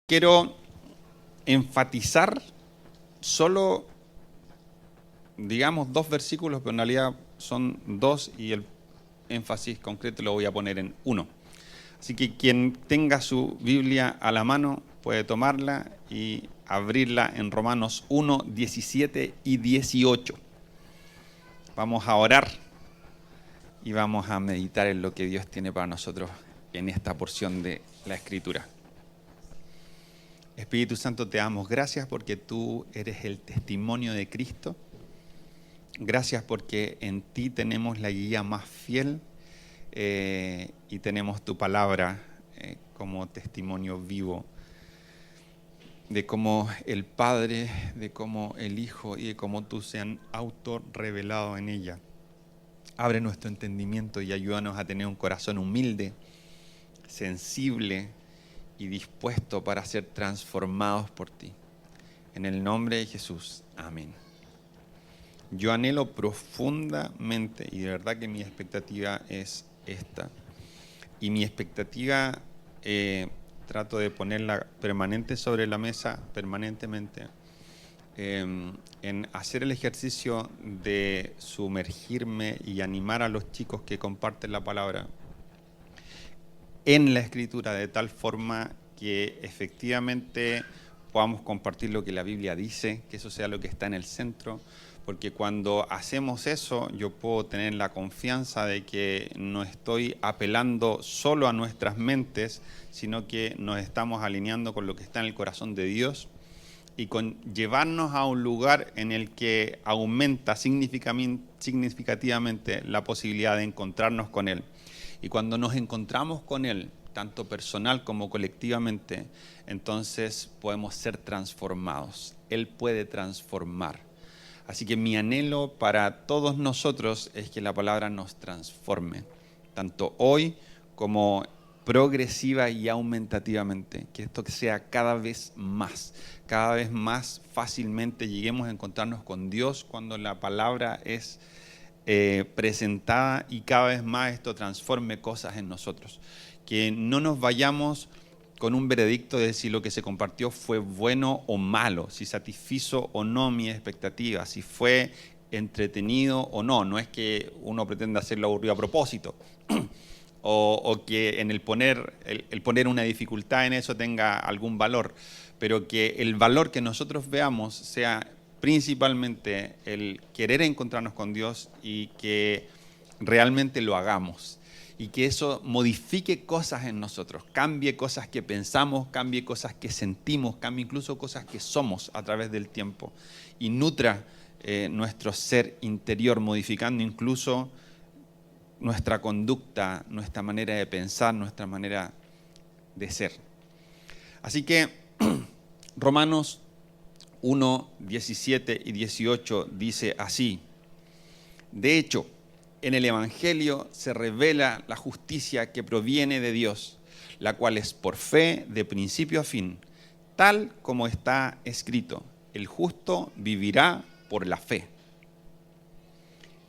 Quiero enfatizar solo, digamos, dos versículos, pero en realidad son dos y el énfasis concreto lo voy a poner en uno. Así que quien tenga su Biblia a la mano puede tomarla y abrirla en Romanos 1, 17 y 18. Vamos a orar y vamos a meditar en lo que Dios tiene para nosotros en esta porción de la Escritura. Espíritu Santo, te damos gracias porque tú eres el testimonio de Cristo. Gracias porque en ti tenemos la guía más fiel y tenemos tu palabra como testimonio vivo de cómo el Padre, de cómo el Hijo y de cómo tú se han autorrevelado en ella. Abre nuestro entendimiento y ayúdanos a tener un corazón humilde, sensible y dispuesto para ser transformados por ti. En el nombre de Jesús. Amén. Yo anhelo profundamente, y de verdad que mi expectativa es esta. Y mi expectativa trato de ponerla permanente sobre la mesa, permanentemente, en hacer el ejercicio de sumergirme y animar a los chicos que comparten la palabra en la Escritura, de tal forma que efectivamente podamos compartir lo que la Biblia dice, que eso sea lo que está en el centro, porque cuando hacemos eso yo puedo tener la confianza de que no estoy apelando solo a nuestras mentes, sino que nos estamos alineando con lo que está en el corazón de Dios y con llevarnos a un lugar en el que aumenta significativamente la posibilidad de encontrarnos con Él. Y cuando nos encontramos con Él, tanto personal como colectivamente, entonces podemos ser transformados. Él puede transformar. Así que mi anhelo para todos nosotros es que la palabra nos transforme, tanto hoy como progresiva y aumentativamente, que esto sea cada vez más fácilmente lleguemos a encontrarnos con Dios cuando la palabra es presentada y cada vez más esto transforme cosas en nosotros. Que no nos vayamos con un veredicto de si lo que se compartió fue bueno o malo, si satisfizo o no mi expectativa, si fue entretenido o no. No es que uno pretenda hacerlo aburrido a propósito o que en el poner una dificultad en eso tenga algún valor, pero que el valor que nosotros veamos sea principalmente el querer encontrarnos con Dios y que realmente lo hagamos. Y que eso modifique cosas en nosotros, cambie cosas que pensamos, cambie cosas que sentimos, cambie incluso cosas que somos a través del tiempo. Y nutra nuestro ser interior, modificando incluso nuestra conducta, nuestra manera de pensar, nuestra manera de ser. Así que Romanos 1, 17 y 18 dice así: de hecho, en el Evangelio se revela la justicia que proviene de Dios, la cual es por fe de principio a fin, tal como está escrito: el justo vivirá por la fe.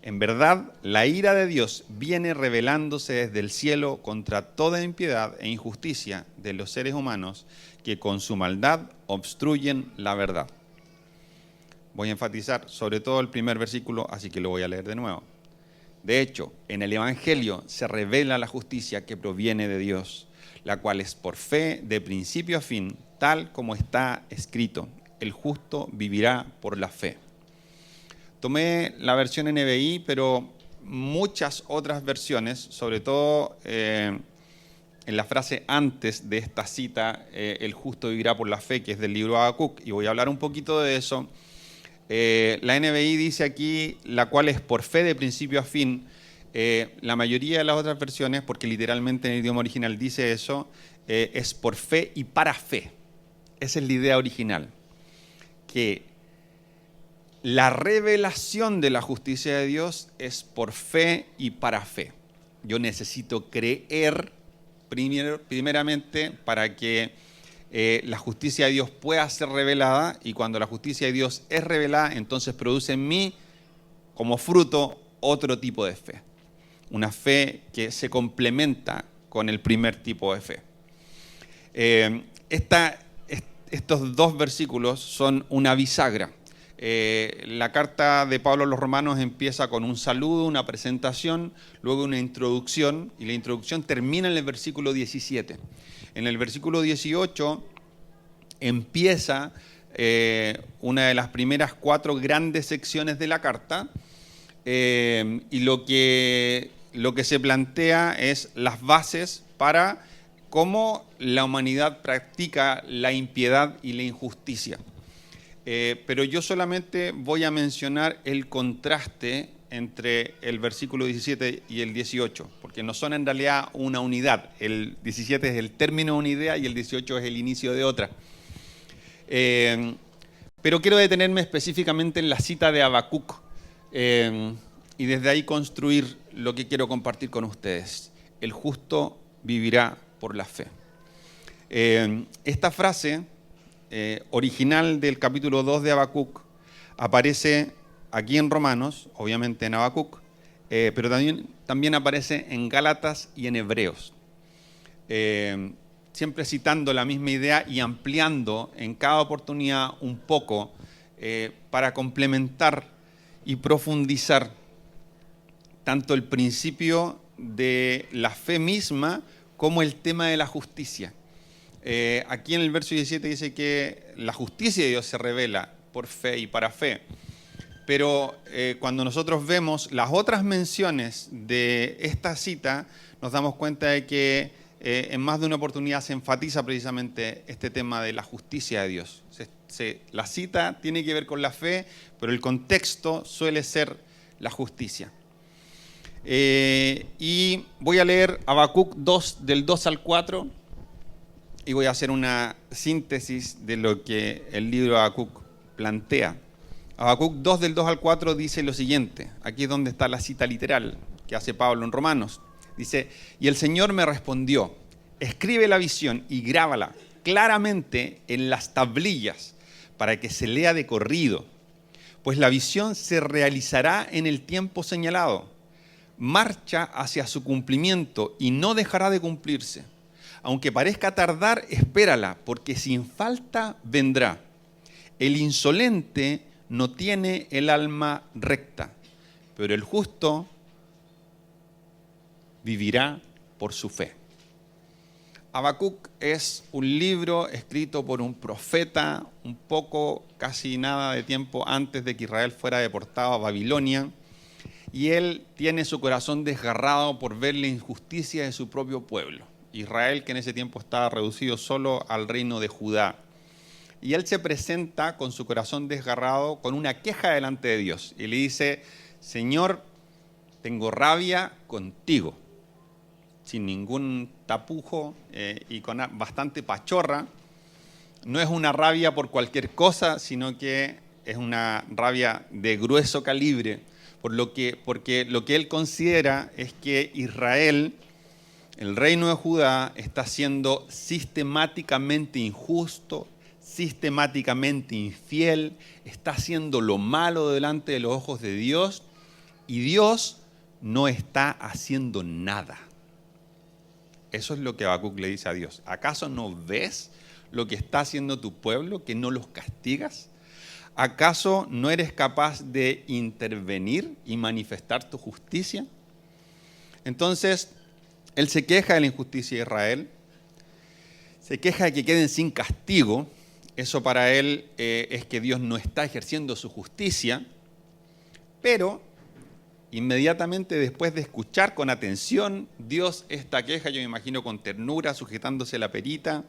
En verdad, la ira de Dios viene revelándose desde el cielo contra toda impiedad e injusticia de los seres humanos que con su maldad obstruyen la verdad. Voy a enfatizar sobre todo el primer versículo, así que lo voy a leer de nuevo. De hecho, en el Evangelio se revela la justicia que proviene de Dios, la cual es por fe de principio a fin, tal como está escrito: el justo vivirá por la fe. Tomé la versión NBI, pero muchas otras versiones, sobre todo en la frase antes de esta cita, el justo vivirá por la fe, que es del libro de Habacuc, y voy a hablar un poquito de eso. La NBI dice aquí, la cual es por fe de principio a fin. La mayoría de las otras versiones, porque literalmente en el idioma original dice eso, es por fe y para fe. Esa es la idea original. Que la revelación de la justicia de Dios es por fe y para fe. Yo necesito creer primeramente para que la justicia de Dios pueda ser revelada, y cuando la justicia de Dios es revelada, entonces produce en mí como fruto otro tipo de fe. Una fe que se complementa con el primer tipo de fe. Esta estos dos versículos son una bisagra. La carta de Pablo a los Romanos empieza con un saludo, una presentación, luego una introducción, y la introducción termina en el versículo 17. En el versículo 18 empieza una de las primeras 4 grandes secciones de la carta, y lo que se plantea es las bases para cómo la humanidad practica la impiedad y la injusticia. Pero yo solamente voy a mencionar el contraste entre el versículo 17 y el 18, porque no son en realidad una unidad. El 17 es el término de una idea y el 18 es el inicio de otra. Pero quiero detenerme específicamente en la cita de Habacuc y desde ahí construir lo que quiero compartir con ustedes. El justo vivirá por la fe. Esta frase original del capítulo 2 de Habacuc aparece aquí en Romanos, obviamente en Habacuc, pero también aparece en Gálatas y en Hebreos. Siempre citando la misma idea y ampliando en cada oportunidad un poco para complementar y profundizar tanto el principio de la fe misma como el tema de la justicia. Aquí en el verso 17 dice que la justicia de Dios se revela por fe y para fe. Pero cuando nosotros vemos las otras menciones de esta cita, nos damos cuenta de que en más de una oportunidad se enfatiza precisamente este tema de la justicia de Dios. La cita tiene que ver con la fe, pero el contexto suele ser la justicia. Y voy a leer Habacuc 2, del 2 al 4, y voy a hacer una síntesis de lo que el libro de Habacuc plantea. Habacuc 2, del 2 al 4 dice lo siguiente. Aquí es donde está la cita literal que hace Pablo en Romanos. Dice, y el Señor me respondió, escribe la visión y grábala claramente en las tablillas para que se lea de corrido, pues la visión se realizará en el tiempo señalado. Marcha hacia su cumplimiento y no dejará de cumplirse. Aunque parezca tardar, espérala, porque sin falta vendrá. El insolente no tiene el alma recta, pero el justo vivirá por su fe. Habacuc es un libro escrito por un profeta un poco, casi nada de tiempo antes de que Israel fuera deportado a Babilonia, y él tiene su corazón desgarrado por ver la injusticia de su propio pueblo. Israel, que en ese tiempo estaba reducido solo al reino de Judá. Y él se presenta con su corazón desgarrado, con una queja delante de Dios. Y le dice, Señor, tengo rabia contigo, sin ningún tapujo y con bastante pachorra. No es una rabia por cualquier cosa, sino que es una rabia de grueso calibre, porque lo que él considera es que Israel, el reino de Judá, está siendo sistemáticamente injusto, sistemáticamente infiel, está haciendo lo malo delante de los ojos de Dios y Dios no está haciendo nada. Eso es lo que Habacuc le dice a Dios. ¿Acaso no ves lo que está haciendo tu pueblo, que no los castigas? ¿Acaso no eres capaz de intervenir y manifestar tu justicia? Entonces, él se queja de la injusticia de Israel, se queja de que queden sin castigo. Eso para él es que Dios no está ejerciendo su justicia, pero inmediatamente después de escuchar con atención Dios esta queja, yo me imagino con ternura, sujetándose la perita,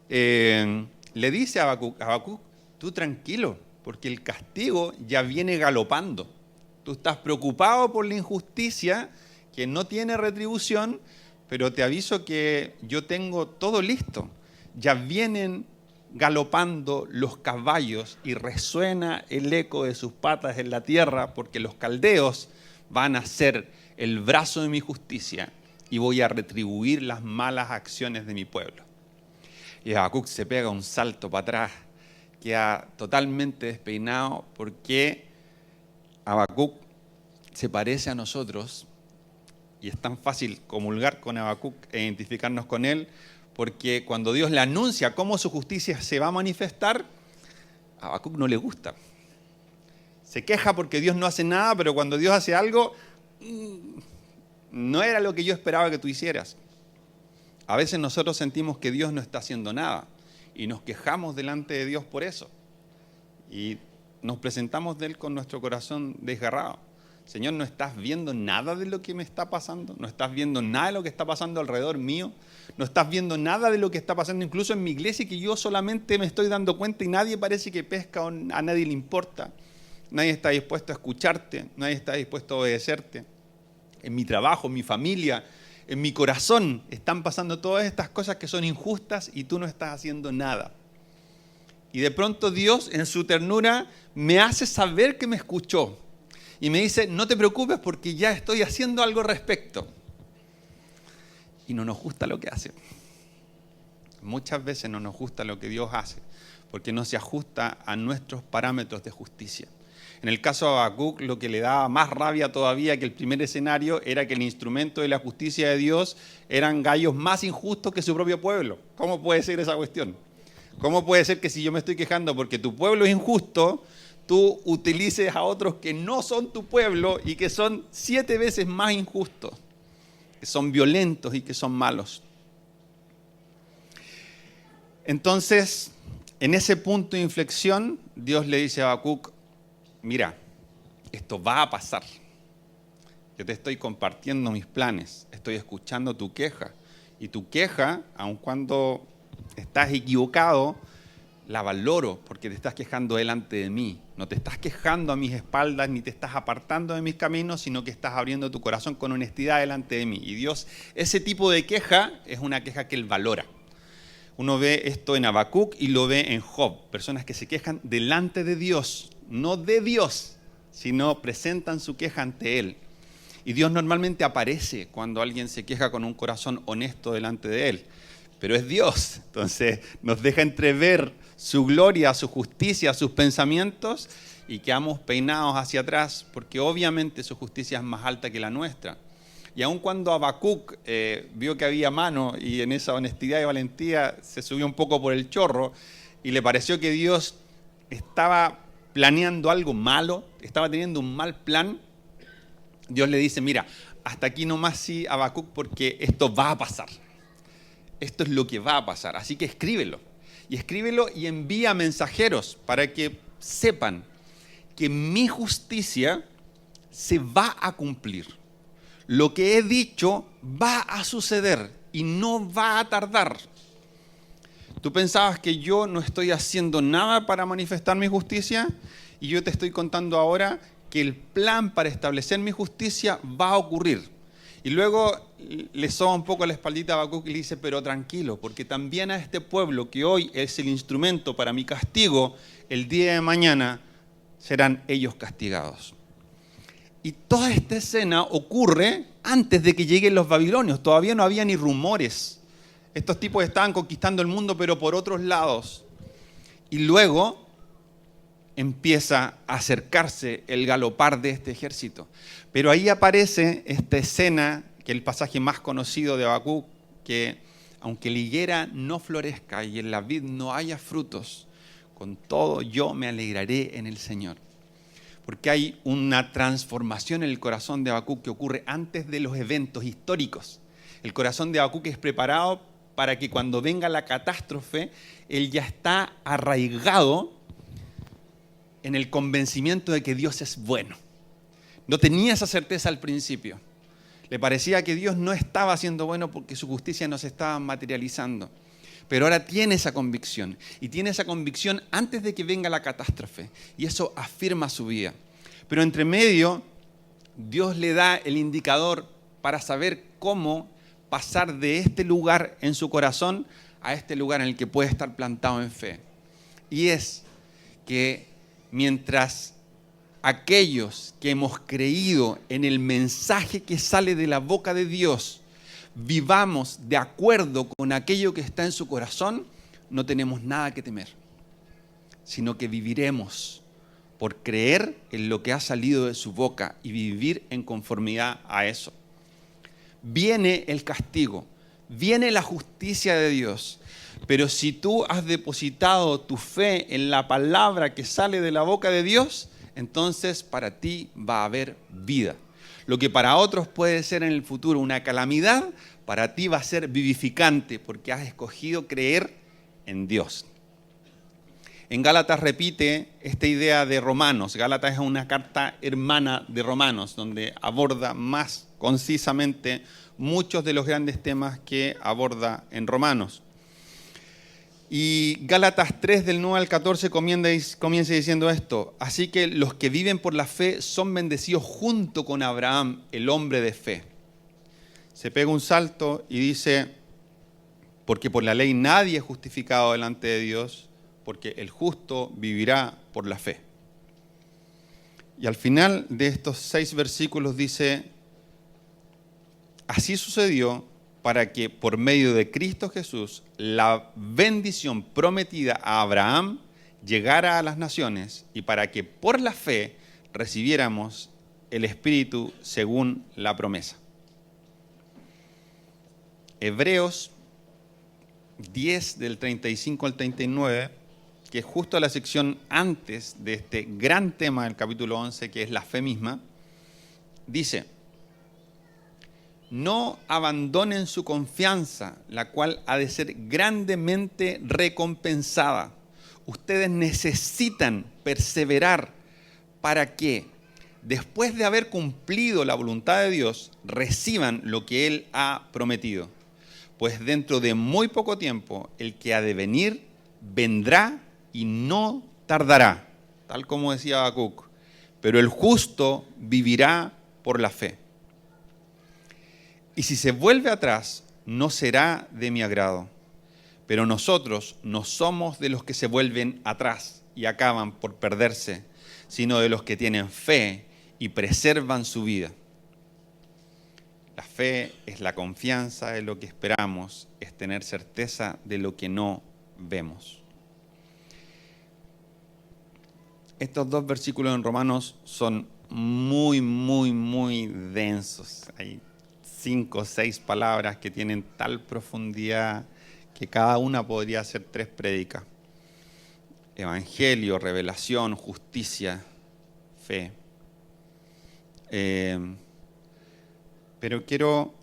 le dice a Habacuc, tú tranquilo, porque el castigo ya viene galopando. Tú estás preocupado por la injusticia que no tiene retribución, pero te aviso que yo tengo todo listo. Ya vienen galopando los caballos y resuena el eco de sus patas en la tierra, porque los caldeos van a ser el brazo de mi justicia y voy a retribuir las malas acciones de mi pueblo. Y Habacuc se pega un salto para atrás, queda totalmente despeinado, porque Habacuc se parece a nosotros y es tan fácil comulgar con Habacuc e identificarnos con él, Porque cuando Dios le anuncia cómo su justicia se va a manifestar, a Habacuc no le gusta. Se queja porque Dios no hace nada, pero cuando Dios hace algo, no era lo que yo esperaba que tú hicieras. A veces nosotros sentimos que Dios no está haciendo nada y nos quejamos delante de Dios por eso. Y nos presentamos de Él con nuestro corazón desgarrado. Señor, ¿no estás viendo nada de lo que me está pasando? ¿No estás viendo nada de lo que está pasando alrededor mío? ¿No estás viendo nada de lo que está pasando incluso en mi iglesia y que yo solamente me estoy dando cuenta y nadie parece que pesca o a nadie le importa? Nadie está dispuesto a escucharte, nadie está dispuesto a obedecerte. En mi trabajo, en mi familia, en mi corazón están pasando todas estas cosas que son injustas y tú no estás haciendo nada. Y de pronto Dios en su ternura me hace saber que me escuchó. Y me dice, no te preocupes porque ya estoy haciendo algo al respecto. Y no nos gusta lo que hace. Muchas veces no nos gusta lo que Dios hace porque no se ajusta a nuestros parámetros de justicia. En el caso de Habacuc, lo que le daba más rabia todavía que el primer escenario era que el instrumento de la justicia de Dios eran gallos más injustos que su propio pueblo. ¿Cómo puede ser esa cuestión? ¿Cómo puede ser que si yo me estoy quejando porque tu pueblo es injusto, tú utilices a otros que no son tu pueblo y que son 7 veces más injustos, que son violentos y que son malos? Entonces, en ese punto de inflexión, Dios le dice a Habacuc, mira, esto va a pasar. Yo te estoy compartiendo mis planes, estoy escuchando tu queja. Y tu queja, aun cuando estás equivocado, la valoro porque te estás quejando delante de mí. No te estás quejando a mis espaldas ni te estás apartando de mis caminos, sino que estás abriendo tu corazón con honestidad delante de mí. Y Dios, ese tipo de queja es una queja que Él valora. Uno ve esto en Habacuc y lo ve en Job. Personas que se quejan delante de Dios, no de Dios, sino presentan su queja ante Él. Y Dios normalmente aparece cuando alguien se queja con un corazón honesto delante de Él. Pero es Dios, entonces nos deja entrever su gloria, su justicia, sus pensamientos y quedamos peinados hacia atrás porque obviamente su justicia es más alta que la nuestra. Y aun cuando Habacuc vio que había mano y en esa honestidad y valentía se subió un poco por el chorro y le pareció que Dios estaba planeando algo malo, estaba teniendo un mal plan, Dios le dice, mira, hasta aquí nomás sí, Habacuc, porque esto va a pasar. Esto es lo que va a pasar, así que escríbelo. Y escríbelo y envía mensajeros para que sepan que mi justicia se va a cumplir. Lo que he dicho va a suceder y no va a tardar. Tú pensabas que yo no estoy haciendo nada para manifestar mi justicia y yo te estoy contando ahora que el plan para establecer mi justicia va a ocurrir. Y luego le soba un poco la espaldita a Habacuc y le dice, pero tranquilo, porque también a este pueblo que hoy es el instrumento para mi castigo, el día de mañana serán ellos castigados. Y toda esta escena ocurre antes de que lleguen los babilonios. Todavía no había ni rumores. Estos tipos estaban conquistando el mundo, pero por otros lados. Y luego empieza a acercarse el galopar de este ejército. Pero ahí aparece esta escena, que es el pasaje más conocido de Habacuc, que aunque la higuera no florezca y en la vid no haya frutos, con todo yo me alegraré en el Señor. Porque hay una transformación en el corazón de Habacuc que ocurre antes de los eventos históricos. El corazón de Habacuc es preparado para que cuando venga la catástrofe, él ya está arraigado en el convencimiento de que Dios es bueno. No tenía esa certeza al principio. Le parecía que Dios no estaba siendo bueno porque su justicia no se estaba materializando. Pero ahora tiene esa convicción. Y tiene esa convicción antes de que venga la catástrofe. Y eso afirma su vida. Pero entre medio, Dios le da el indicador para saber cómo pasar de este lugar en su corazón a este lugar en el que puede estar plantado en fe. Y es que mientras aquellos que hemos creído en el mensaje que sale de la boca de Dios, vivamos de acuerdo con aquello que está en su corazón, no tenemos nada que temer, sino que viviremos por creer en lo que ha salido de su boca y vivir en conformidad a eso. Viene el castigo, viene la justicia de Dios. Pero si tú has depositado tu fe en la palabra que sale de la boca de Dios, entonces para ti va a haber vida. Lo que para otros puede ser en el futuro una calamidad, para ti va a ser vivificante porque has escogido creer en Dios. En Gálatas repite esta idea de Romanos. Gálatas es una carta hermana de Romanos, donde aborda más concisamente muchos de los grandes temas que aborda en Romanos. Y Gálatas 3, del 9 al 14, comienza diciendo esto. Así que los que viven por la fe son bendecidos junto con Abraham, el hombre de fe. Se pega un salto y dice, porque por la ley nadie es justificado delante de Dios, porque el justo vivirá por la fe. Y al final de estos 6 versículos dice, así sucedió para que por medio de Cristo Jesús la bendición prometida a Abraham llegara a las naciones y para que por la fe recibiéramos el Espíritu según la promesa. Hebreos 10 del 35 al 39, que es justo la sección antes de este gran tema del capítulo 11, que es la fe misma, dice, no abandonen su confianza, la cual ha de ser grandemente recompensada. Ustedes necesitan perseverar para que, después de haber cumplido la voluntad de Dios, reciban lo que Él ha prometido. Pues dentro de muy poco tiempo, el que ha de venir, vendrá y no tardará, tal como decía Habacuc, pero el justo vivirá por la fe. Y si se vuelve atrás, no será de mi agrado. Pero nosotros no somos de los que se vuelven atrás y acaban por perderse, sino de los que tienen fe y preservan su vida. La fe es la confianza en lo que esperamos, es tener certeza de lo que no vemos. Estos 2 versículos en Romanos son muy, muy, muy densos. Hay 5 o 6 palabras que tienen tal profundidad que cada una podría ser 3 prédicas. Evangelio, revelación, justicia, fe. Pero quiero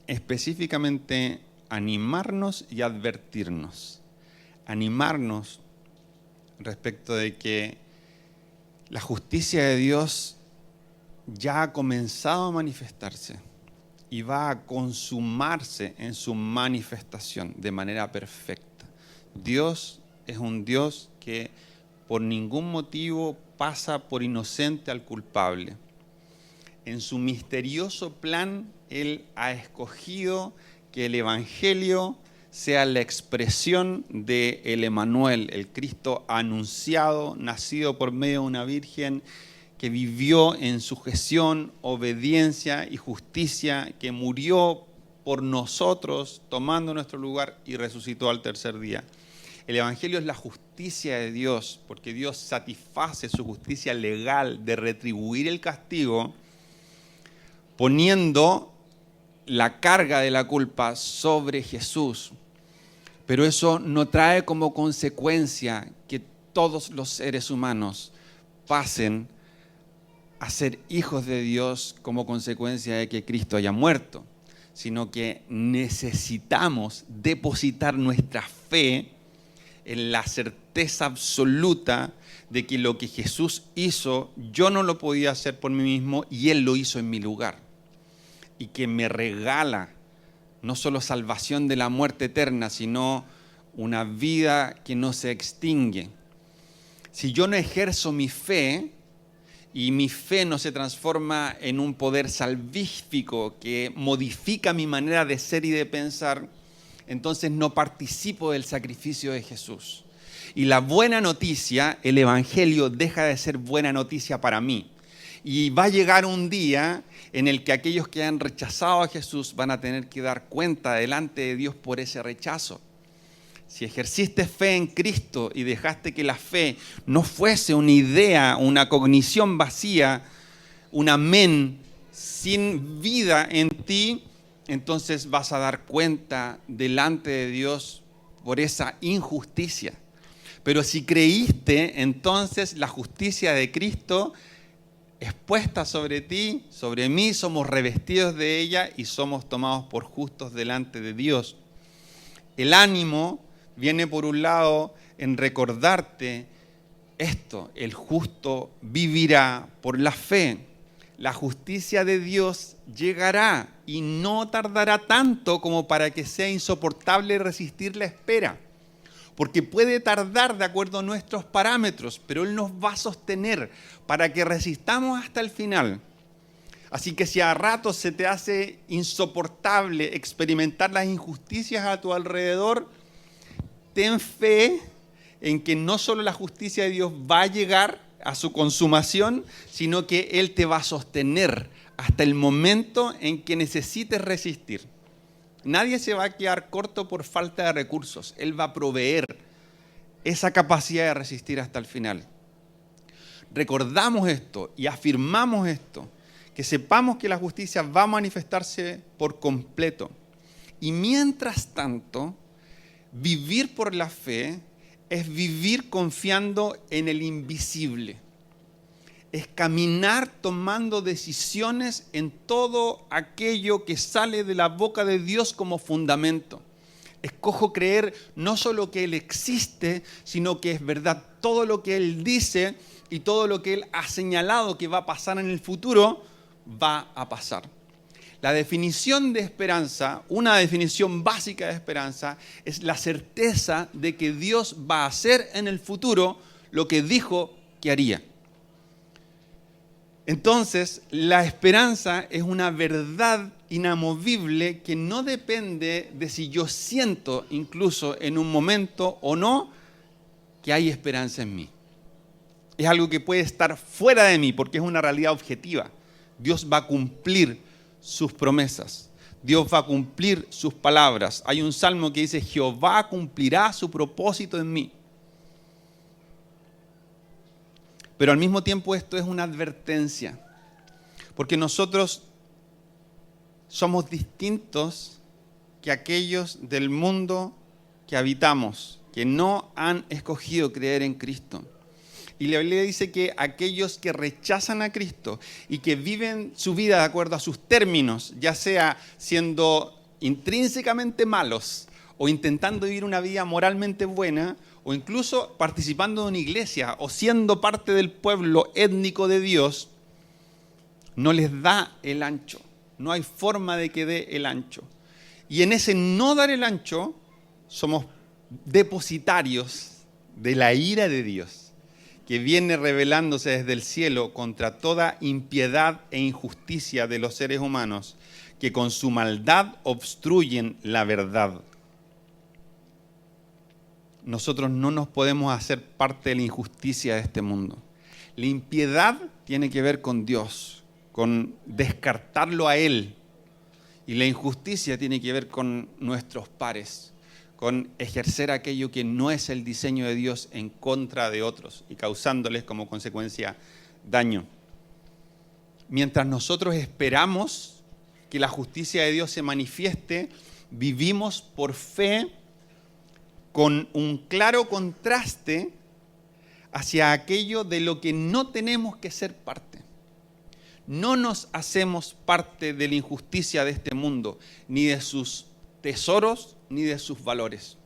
específicamente animarnos y advertirnos. Animarnos respecto de que la justicia de Dios ya ha comenzado a manifestarse y va a consumarse en su manifestación de manera perfecta. Dios es un Dios que por ningún motivo pasa por inocente al culpable. En su misterioso plan, Él ha escogido que el Evangelio sea la expresión del Emmanuel, el Cristo anunciado, nacido por medio de una virgen, que vivió en sujeción, obediencia y justicia, que murió por nosotros, tomando nuestro lugar y resucitó al tercer día. El Evangelio es la justicia de Dios, porque Dios satisface su justicia legal de retribuir el castigo, poniendo la carga de la culpa sobre Jesús. Pero eso no trae como consecuencia que todos los seres humanos pasen a ser hijos de Dios como consecuencia de que Cristo haya muerto, sino que necesitamos depositar nuestra fe en la certeza absoluta de que lo que Jesús hizo, yo no lo podía hacer por mí mismo y Él lo hizo en mi lugar. Y que me regala no solo salvación de la muerte eterna, sino una vida que no se extingue. Si yo no ejerzo mi fe y mi fe no se transforma en un poder salvífico que modifica mi manera de ser y de pensar, entonces no participo del sacrificio de Jesús. Y la buena noticia, el Evangelio, deja de ser buena noticia para mí. Y va a llegar un día en el que aquellos que han rechazado a Jesús van a tener que dar cuenta delante de Dios por ese rechazo. Si ejerciste fe en Cristo y dejaste que la fe no fuese una idea, una cognición vacía, un amén sin vida en ti, entonces vas a dar cuenta delante de Dios por esa injusticia. Pero si creíste, entonces la justicia de Cristo es puesta sobre ti, sobre mí, somos revestidos de ella y somos tomados por justos delante de Dios. El ánimo viene por un lado en recordarte esto: el justo vivirá por la fe. La justicia de Dios llegará y no tardará tanto como para que sea insoportable resistir la espera. Porque puede tardar de acuerdo a nuestros parámetros, pero Él nos va a sostener para que resistamos hasta el final. Así que si a ratos se te hace insoportable experimentar las injusticias a tu alrededor, ten fe en que no solo la justicia de Dios va a llegar a su consumación, sino que Él te va a sostener hasta el momento en que necesites resistir. Nadie se va a quedar corto por falta de recursos. Él va a proveer esa capacidad de resistir hasta el final. Recordamos esto y afirmamos esto, que sepamos que la justicia va a manifestarse por completo. Y mientras tanto, vivir por la fe es vivir confiando en el invisible. Es caminar tomando decisiones en todo aquello que sale de la boca de Dios como fundamento. Escojo creer no solo que Él existe, sino que es verdad todo lo que Él dice y todo lo que Él ha señalado que va a pasar en el futuro, va a pasar. La definición de esperanza, una definición básica de esperanza, es la certeza de que Dios va a hacer en el futuro lo que dijo que haría. Entonces, la esperanza es una verdad inamovible que no depende de si yo siento, incluso en un momento o no, que hay esperanza en mí. Es algo que puede estar fuera de mí porque es una realidad objetiva. Dios va a cumplir sus promesas. Dios va a cumplir sus palabras. Hay un salmo que dice: Jehová cumplirá su propósito en mí. Pero al mismo tiempo esto es una advertencia, porque nosotros somos distintos que aquellos del mundo que habitamos, que no han escogido creer en Cristo. Y la Biblia dice que aquellos que rechazan a Cristo y que viven su vida de acuerdo a sus términos, ya sea siendo intrínsecamente malos o intentando vivir una vida moralmente buena, o incluso participando de una iglesia o siendo parte del pueblo étnico de Dios, no les da el ancho. No hay forma de que dé el ancho. Y en ese no dar el ancho, somos depositarios de la ira de Dios, que viene revelándose desde el cielo contra toda impiedad e injusticia de los seres humanos, que con su maldad obstruyen la verdad. Nosotros no nos podemos hacer parte de la injusticia de este mundo. La impiedad tiene que ver con Dios, con descartarlo a Él. Y la injusticia tiene que ver con nuestros pares, con ejercer aquello que no es el diseño de Dios en contra de otros y causándoles como consecuencia daño. Mientras nosotros esperamos que la justicia de Dios se manifieste, vivimos por fe con un claro contraste hacia aquello de lo que no tenemos que ser parte. No nos hacemos parte de la injusticia de este mundo, ni de sus tesoros, ni de sus valores.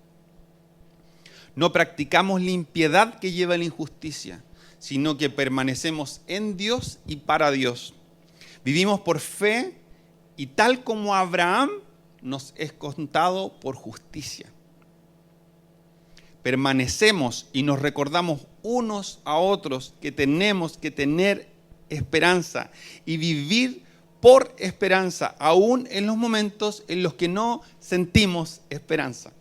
No practicamos la impiedad que lleva a la injusticia, sino que permanecemos en Dios y para Dios. Vivimos por fe y tal como Abraham nos es contado por justicia. Permanecemos y nos recordamos unos a otros que tenemos que tener esperanza y vivir por esperanza, aún en los momentos en los que no sentimos esperanza.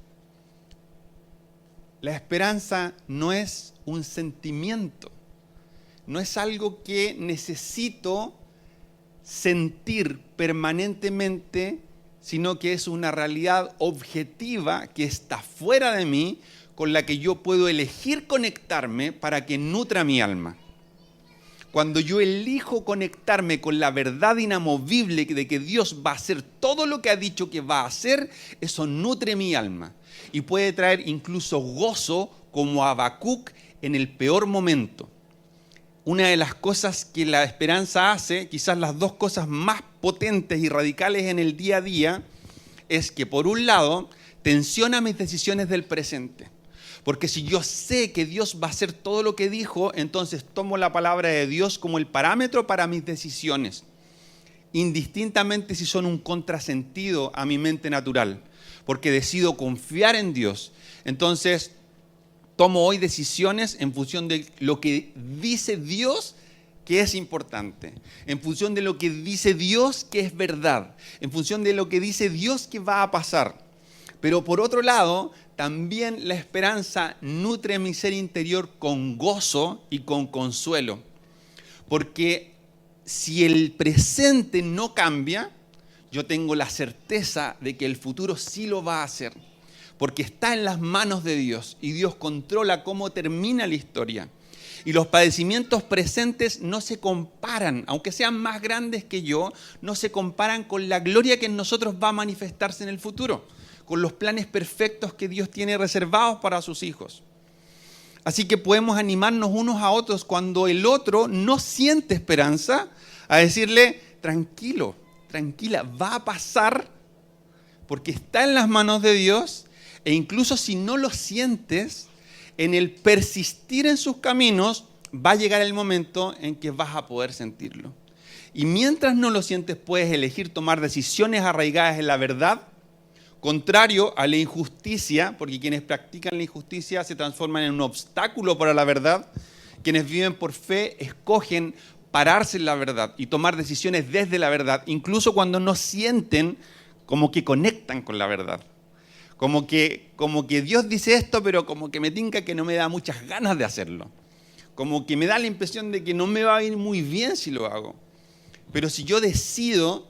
La esperanza no es un sentimiento, no es algo que necesito sentir permanentemente, sino que es una realidad objetiva que está fuera de mí, con la que yo puedo elegir conectarme para que nutra mi alma. cuando yo elijo conectarme con la verdad inamovible de que Dios va a hacer todo lo que ha dicho que va a hacer, eso nutre mi alma y puede traer incluso gozo como a Habacuc en el peor momento. Una de las cosas que la esperanza hace, quizás las dos cosas más potentes y radicales en el día a día, es que por un lado tensiona mis decisiones del presente. Porque si yo sé que Dios va a hacer todo lo que dijo, entonces tomo la palabra de Dios como el parámetro para mis decisiones, indistintamente si son un contrasentido a mi mente natural, porque decido confiar en Dios. Entonces, tomo hoy decisiones en función de lo que dice Dios que es importante, en función de lo que dice Dios que es verdad, en función de lo que dice Dios que va a pasar. Pero por otro lado, también la esperanza nutre mi ser interior con gozo y con consuelo. Porque si el presente no cambia, yo tengo la certeza de que el futuro sí lo va a hacer. Porque está en las manos de Dios y Dios controla cómo termina la historia. Y los padecimientos presentes no se comparan, aunque sean más grandes que yo, no se comparan con la gloria que en nosotros va a manifestarse en el futuro, con los planes perfectos que Dios tiene reservados para sus hijos. Así que podemos animarnos unos a otros cuando el otro no siente esperanza, a decirle, tranquilo, tranquila, va a pasar porque está en las manos de Dios, e incluso si no lo sientes, en el persistir en sus caminos va a llegar el momento en que vas a poder sentirlo. Y mientras no lo sientes, puedes elegir tomar decisiones arraigadas en la verdad, contrario a la injusticia, porque quienes practican la injusticia se transforman en un obstáculo para la verdad. Quienes viven por fe escogen pararse en la verdad y tomar decisiones desde la verdad, incluso cuando no sienten como que conectan con la verdad. Como que Dios dice esto, pero como que me tinca que no me da muchas ganas de hacerlo. Como que me da la impresión de que no me va a ir muy bien si lo hago. Pero si yo decido,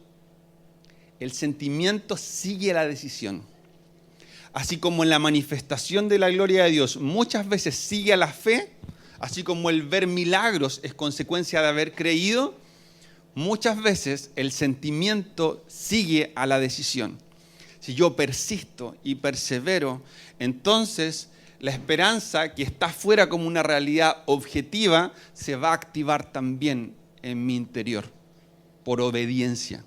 el sentimiento sigue la decisión. Así como en la manifestación de la gloria de Dios muchas veces sigue a la fe, así como el ver milagros es consecuencia de haber creído, muchas veces el sentimiento sigue a la decisión. Si yo persisto y persevero, entonces la esperanza que está fuera como una realidad objetiva se va a activar también en mi interior por obediencia.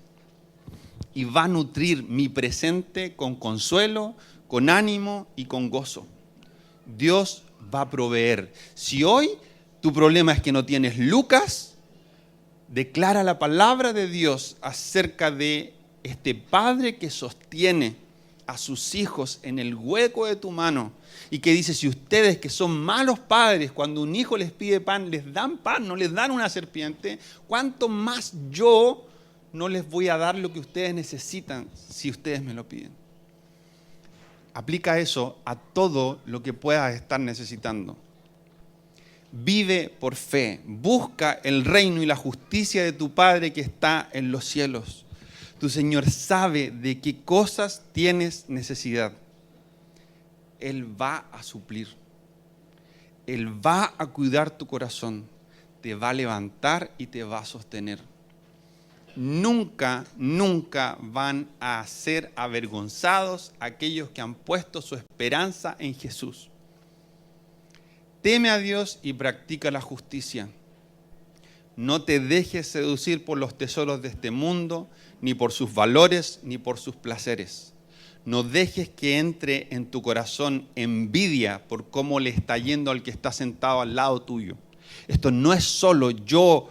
Y va a nutrir mi presente con consuelo, con ánimo y con gozo. Dios va a proveer. Si hoy tu problema es que no tienes lucas, declara la palabra de Dios acerca de este padre que sostiene a sus hijos en el hueco de tu mano y que dice, si ustedes que son malos padres, cuando un hijo les pide pan, les dan pan, no les dan una serpiente, ¿cuánto más yo no les voy a dar lo que ustedes necesitan si ustedes me lo piden? Aplica eso a todo lo que puedas estar necesitando. Vive por fe, busca el reino y la justicia de tu Padre que está en los cielos. Tu Señor sabe de qué cosas tienes necesidad. Él va a suplir. Él va a cuidar tu corazón. Te va a levantar y te va a sostener. Nunca, nunca van a ser avergonzados aquellos que han puesto su esperanza en Jesús. Teme a Dios y practica la justicia. No te dejes seducir por los tesoros de este mundo, ni por sus valores, ni por sus placeres. No dejes que entre en tu corazón envidia por cómo le está yendo al que está sentado al lado tuyo. Esto no es solo yo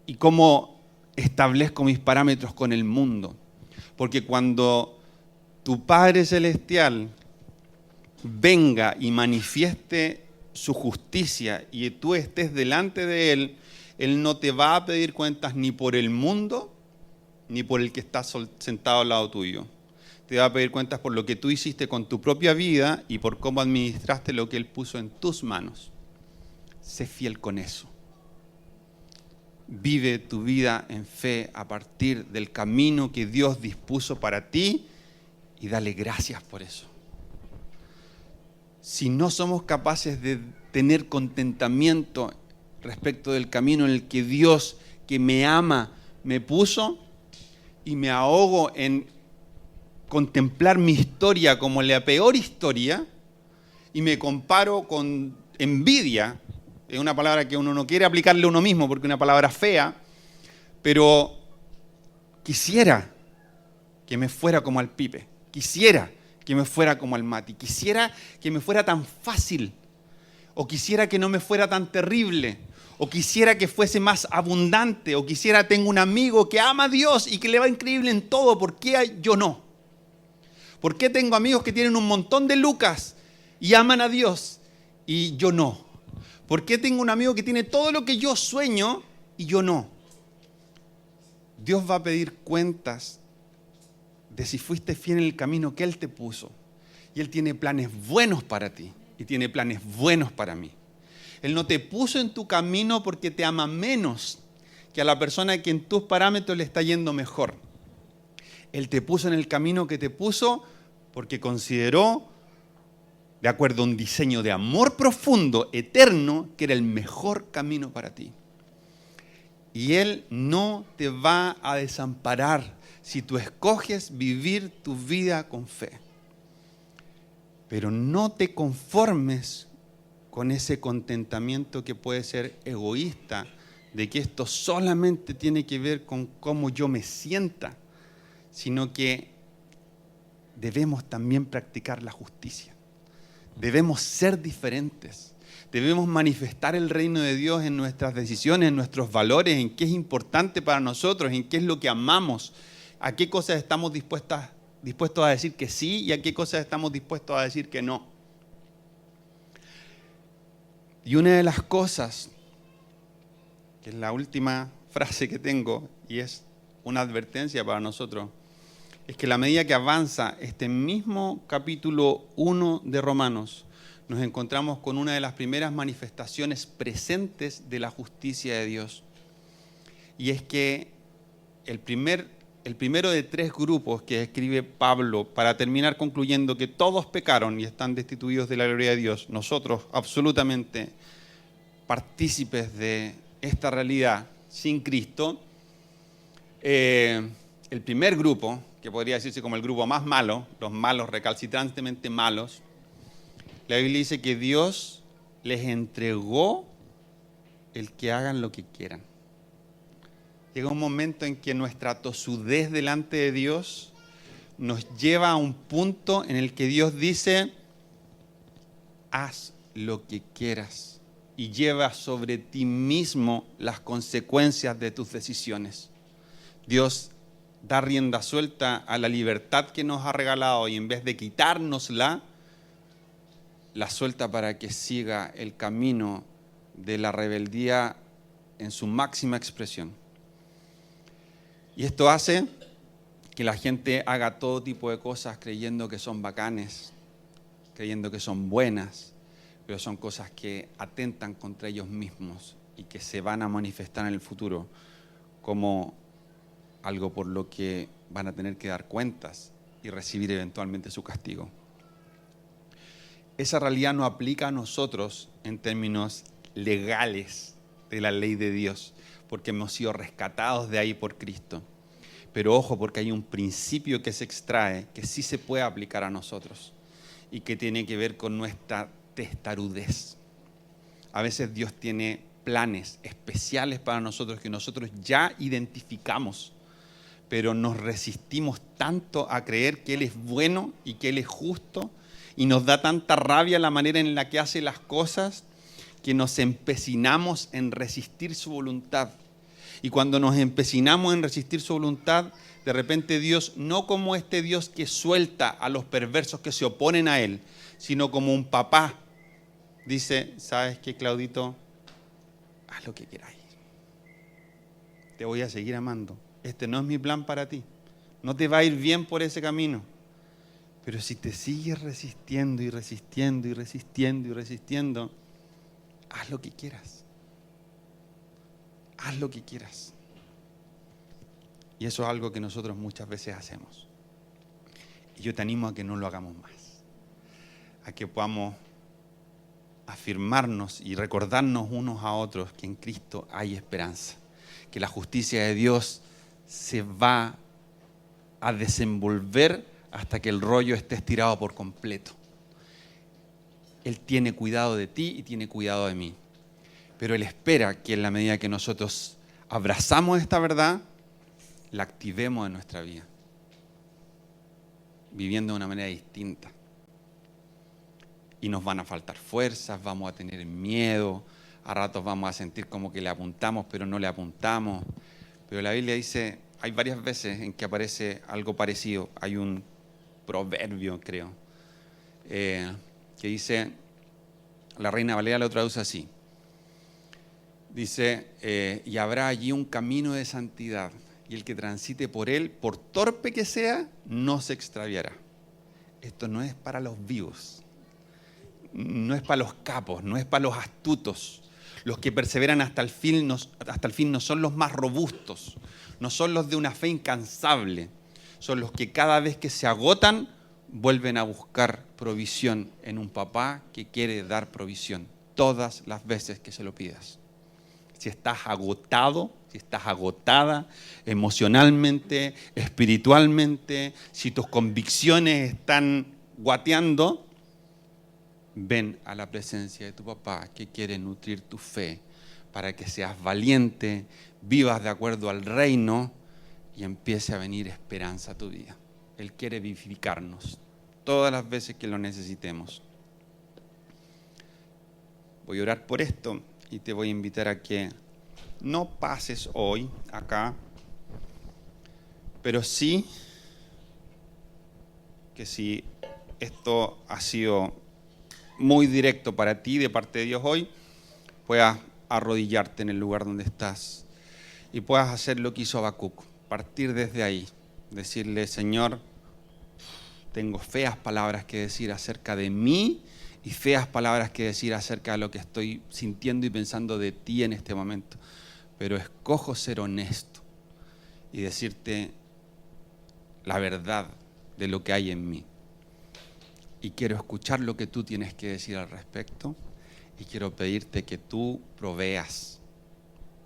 y cómo establezco mis parámetros con el mundo. Porque cuando tu Padre Celestial venga y manifieste su justicia y tú estés delante de Él, Él no te va a pedir cuentas ni por el mundo, ni por el que está sentado al lado tuyo. Te va a pedir cuentas por lo que tú hiciste con tu propia vida y por cómo administraste lo que Él puso en tus manos. Sé fiel con eso. Vive tu vida en fe a partir del camino que Dios dispuso para ti y dale gracias por eso. Si no somos capaces de tener contentamiento respecto del camino en el que Dios, que me ama, me puso, y me ahogo en contemplar mi historia como la peor historia, y me comparo con envidia. Es una palabra que uno no quiere aplicarle a uno mismo porque es una palabra fea, pero quisiera que me fuera como al Pipe, quisiera que me fuera como al Mati, quisiera que me fuera tan fácil, o quisiera que no me fuera tan terrible, o quisiera que fuese más abundante, o quisiera tengo un amigo que ama a Dios y que le va increíble en todo. ¿Por qué yo no? ¿Por qué tengo amigos que tienen un montón de lucas y aman a Dios y yo no? ¿Por qué tengo un amigo que tiene todo lo que yo sueño y yo no? Dios va a pedir cuentas de si fuiste fiel en el camino que Él te puso. Y Él tiene planes buenos para ti y tiene planes buenos para mí. Él no te puso en tu camino porque te ama menos que a la persona que en tus parámetros le está yendo mejor. Él te puso en el camino que te puso porque consideró, de acuerdo a un diseño de amor profundo, eterno, que era el mejor camino para ti. Y Él no te va a desamparar si tú escoges vivir tu vida con fe. Pero no te conformes con ese contentamiento que puede ser egoísta, de que esto solamente tiene que ver con cómo yo me sienta, sino que debemos también practicar la justicia. Debemos ser diferentes. Debemos manifestar el reino de Dios en nuestras decisiones, en nuestros valores, en qué es importante para nosotros, en qué es lo que amamos, a qué cosas estamos dispuestos a decir que sí y a qué cosas estamos dispuestos a decir que no. Y una de las cosas, que es la última frase que tengo y es una advertencia para nosotros, es que a la medida que avanza este mismo capítulo 1 de Romanos, nos encontramos con una de las primeras manifestaciones presentes de la justicia de Dios. Y es que el primero de 3 grupos que escribe Pablo para terminar concluyendo que todos pecaron y están destituidos de la gloria de Dios, nosotros absolutamente partícipes de esta realidad sin Cristo, el primer grupo, que podría decirse como el grupo más malo, los malos, recalcitrantemente malos, la Biblia dice que Dios les entregó el que hagan lo que quieran. Llega un momento en que nuestra tosudez delante de Dios nos lleva a un punto en el que Dios dice, haz lo que quieras y lleva sobre ti mismo las consecuencias de tus decisiones. Dios da rienda suelta a la libertad que nos ha regalado y en vez de quitárnosla, la suelta para que siga el camino de la rebeldía en su máxima expresión. Y esto hace que la gente haga todo tipo de cosas creyendo que son bacanes, creyendo que son buenas, pero son cosas que atentan contra ellos mismos y que se van a manifestar en el futuro como algo por lo que van a tener que dar cuentas y recibir eventualmente su castigo. Esa realidad no aplica a nosotros en términos legales de la ley de Dios, porque hemos sido rescatados de ahí por Cristo. Pero ojo, porque hay un principio que se extrae que sí se puede aplicar a nosotros y que tiene que ver con nuestra testarudez. A veces Dios tiene planes especiales para nosotros que nosotros ya identificamos, pero nos resistimos tanto a creer que Él es bueno y que Él es justo, y nos da tanta rabia la manera en la que hace las cosas, que nos empecinamos en resistir su voluntad. Y cuando nos empecinamos en resistir su voluntad, de repente Dios, no como este Dios que suelta a los perversos que se oponen a Él, sino como un papá, dice, ¿sabes qué, Claudito? Haz lo que queráis. Te voy a seguir amando. Este no es mi plan para ti. No te va a ir bien por ese camino. Pero si te sigues resistiendo y resistiendo y resistiendo y resistiendo, haz lo que quieras. Haz lo que quieras. Y eso es algo que nosotros muchas veces hacemos. Y yo te animo a que no lo hagamos más. A que podamos afirmarnos y recordarnos unos a otros que en Cristo hay esperanza, que la justicia de Dios se va a desenvolver hasta que el rollo esté estirado por completo. Él tiene cuidado de ti y tiene cuidado de mí, pero Él espera que en la medida que nosotros abrazamos esta verdad, la activemos en nuestra vida, viviendo de una manera distinta. Y nos van a faltar fuerzas, vamos a tener miedo, a ratos vamos a sentir como que le apuntamos, pero no le apuntamos. Pero la Biblia dice, hay varias veces en que aparece algo parecido. Hay un proverbio, creo, que dice, la Reina Valera lo traduce así. Dice, y habrá allí un camino de santidad, y el que transite por él, por torpe que sea, no se extraviará. Esto no es para los vivos. No es para los capos, no es para los astutos. Los que perseveran hasta el fin no son los más robustos, no son los de una fe incansable, son los que cada vez que se agotan vuelven a buscar provisión en un papá que quiere dar provisión todas las veces que se lo pidas. Si estás agotado, si estás agotada emocionalmente, espiritualmente, si tus convicciones están guateando, ven a la presencia de tu papá que quiere nutrir tu fe para que seas valiente, vivas de acuerdo al reino y empiece a venir esperanza a tu vida. Él quiere vivificarnos todas las veces que lo necesitemos. Voy a orar por esto y te voy a invitar a que no pases hoy acá, pero sí que si esto ha sido muy directo para ti de parte de Dios hoy, puedas arrodillarte en el lugar donde estás y puedas hacer lo que hizo Habacuc, partir desde ahí, decirle, Señor, tengo feas palabras que decir acerca de mí y feas palabras que decir acerca de lo que estoy sintiendo y pensando de ti en este momento, pero escojo ser honesto y decirte la verdad de lo que hay en mí. Y quiero escuchar lo que tú tienes que decir al respecto y quiero pedirte que tú proveas,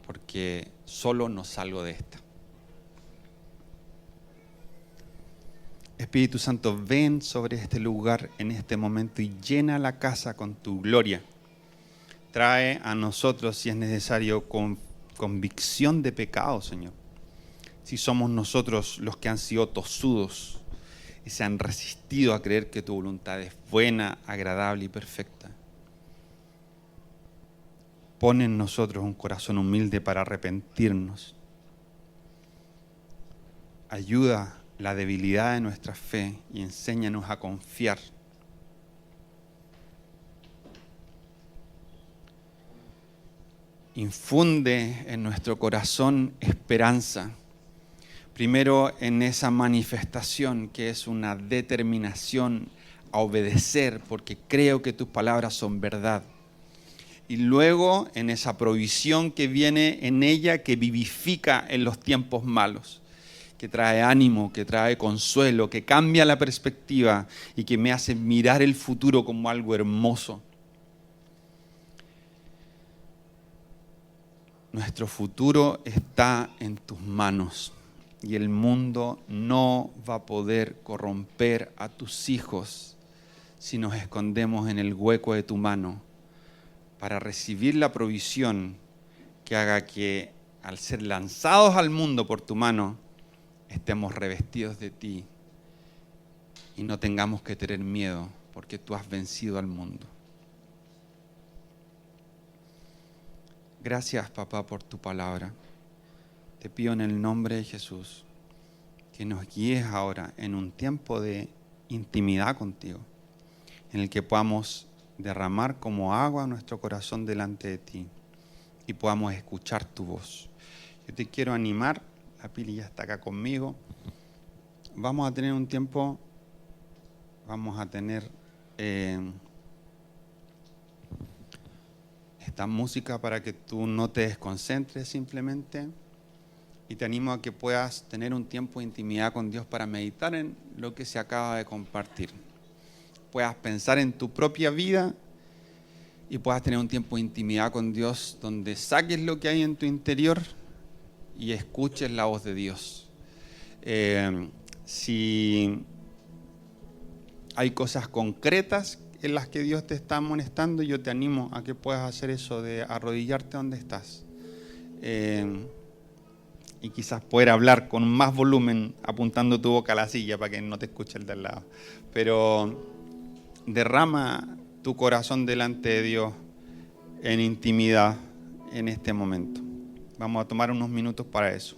porque solo no salgo de esta. Espíritu Santo, ven sobre este lugar en este momento y llena la casa con tu gloria. Trae a nosotros, si es necesario, con convicción de pecado, Señor. Si somos nosotros los que han sido tosudos y se han resistido a creer que tu voluntad es buena, agradable y perfecta. Pon en nosotros un corazón humilde para arrepentirnos. Ayuda la debilidad de nuestra fe y enséñanos a confiar. Infunde en nuestro corazón esperanza. Primero en esa manifestación que es una determinación a obedecer porque creo que tus palabras son verdad. Y luego en esa provisión que viene en ella que vivifica en los tiempos malos, que trae ánimo, que trae consuelo, que cambia la perspectiva y que me hace mirar el futuro como algo hermoso. Nuestro futuro está en tus manos. Y el mundo no va a poder corromper a tus hijos si nos escondemos en el hueco de tu mano para recibir la provisión que haga que al ser lanzados al mundo por tu mano estemos revestidos de ti y no tengamos que tener miedo porque tú has vencido al mundo. Gracias, papá, por tu palabra. Te pido en el nombre de Jesús que nos guíes ahora en un tiempo de intimidad contigo, en el que podamos derramar como agua nuestro corazón delante de ti y podamos escuchar tu voz. Yo te quiero animar, la Pili ya está acá conmigo. Vamos a tener un tiempo, vamos a tener esta música para que tú no te desconcentres simplemente. Y te animo a que puedas tener un tiempo de intimidad con Dios para meditar en lo que se acaba de compartir. Puedas pensar en tu propia vida y puedas tener un tiempo de intimidad con Dios donde saques lo que hay en tu interior y escuches la voz de Dios. Si hay cosas concretas en las que Dios te está amonestando, yo te animo a que puedas hacer eso de arrodillarte donde estás. Y quizás poder hablar con más volumen apuntando tu boca a la silla para que no te escuche el de al lado. Pero derrama tu corazón delante de Dios en intimidad en este momento. Vamos a tomar unos minutos para eso.